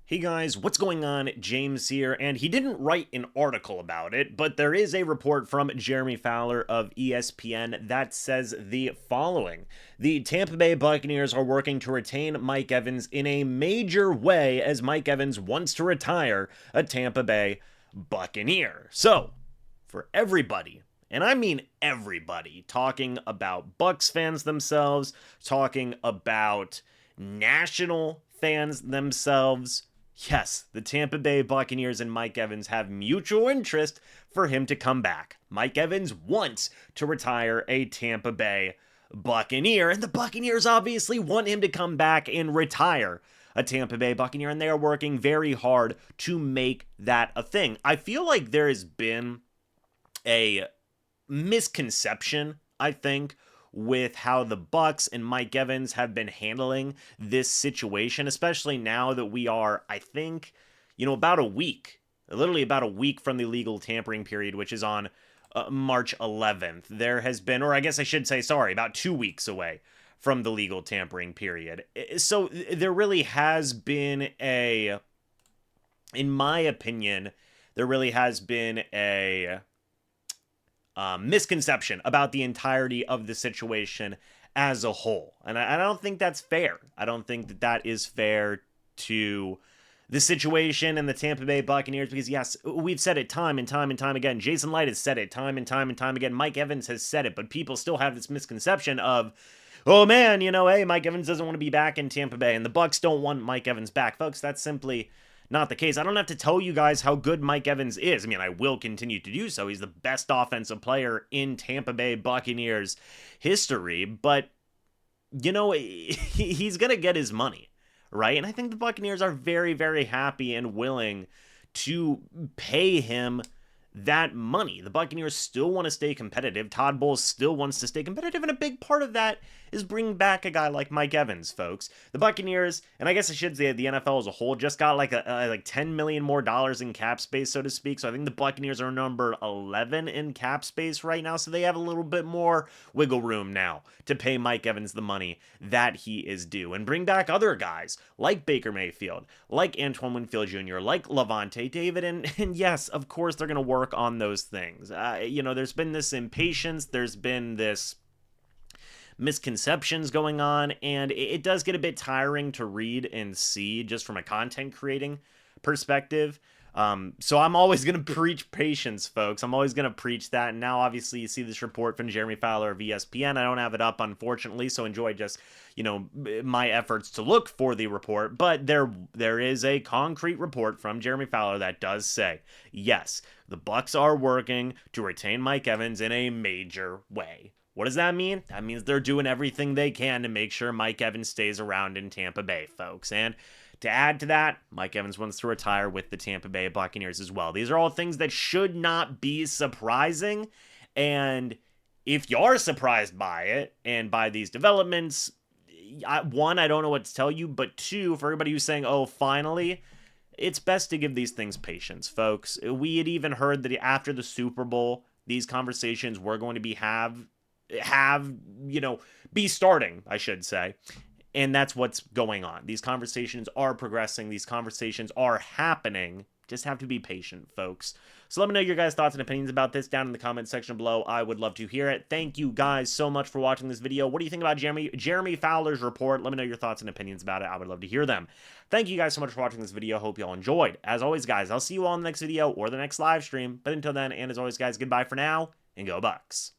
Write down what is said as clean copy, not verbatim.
Hey guys, what's going on? James here, and he didn't write an article about it, but there is a report from Jeremy Fowler of ESPN that says the following. The Tampa Bay Buccaneers are working to retain Mike Evans in a major way as Mike Evans wants to retire a Tampa Bay Buccaneer. So, for everybody, and I mean everybody, talking about Bucs fans themselves, talking about national fans themselves, yes, the Tampa Bay Buccaneers and Mike Evans have mutual interest for him to come back. Mike Evans wants to retire a Tampa Bay Buccaneer, and the Buccaneers obviously want him to come back and retire a Tampa Bay Buccaneer, and they are working very hard to make that a thing. I feel like there has been a misconception, I think, with how the Bucs and Mike Evans have been handling this situation, especially now that we are, I think, about a week, literally about a week from the legal tampering period, which is on March 11th. There has been, or I guess I should say, sorry, about 2 weeks away from the legal tampering period. So there really has been in my opinion, there really has been a misconception about the entirety of the situation as a whole. And I don't think that's fair. I don't think that that is fair to the situation and the Tampa Bay Buccaneers because, yes, we've said it time and time and time again. Jason Light has said it time and time and time again. Mike Evans has said it, but people still have this misconception of, oh man, hey, Mike Evans doesn't want to be back in Tampa Bay and the Bucs don't want Mike Evans back. Folks, that's simply not the case. I don't have to tell you guys how good Mike Evans is. I mean, I will continue to do so. He's the best offensive player in Tampa Bay Buccaneers history, but he's going to get his money, right? And I think the Buccaneers are very, very happy and willing to pay him that money. The Buccaneers still want to stay competitive. Todd Bowles still wants to stay competitive, and a big part of that is bringing back a guy like Mike Evans, folks. The Buccaneers, and I guess I should say the NFL as a whole, just got like $10 million more in cap space, so to speak. So I think the Buccaneers are number 11 in cap space right now, so they have a little bit more wiggle room now to pay Mike Evans the money that he is due, and bring back other guys like Baker Mayfield, like Antoine Winfield Jr., like Levante David, and yes, of course they're going to work on those things. There's been this impatience, there's been this misconceptions going on, and it does get a bit tiring to read and see just from a content creating perspective. So I'm always going to preach patience, folks. I'm always going to preach that. And now, obviously, you see this report from Jeremy Fowler of ESPN. I don't have it up, unfortunately, so enjoy just, my efforts to look for the report. But there is a concrete report from Jeremy Fowler that does say, yes, the Bucs are working to retain Mike Evans in a major way. What does that mean? That means they're doing everything they can to make sure Mike Evans stays around in Tampa Bay, folks. And to add to that, Mike Evans wants to retire with the Tampa Bay Buccaneers as well. These are all things that should not be surprising. And if you are surprised by it and by these developments, one, I don't know what to tell you. But two, for everybody who's saying, oh, finally, it's best to give these things patience, folks. We had even heard that after the Super Bowl, these conversations were going to be starting, I should say. And that's what's going on. These conversations are progressing. These conversations are happening. Just have to be patient, folks. So let me know your guys' thoughts and opinions about this down in the comment section below. I would love to hear it. Thank you guys so much for watching this video. What do you think about Jeremy Fowler's report? Let me know your thoughts and opinions about it. I would love to hear them. Thank you guys so much for watching this video. Hope you all enjoyed. As always, guys, I'll see you all in the next video or the next live stream. But until then, and as always, guys, goodbye for now, and go Bucs.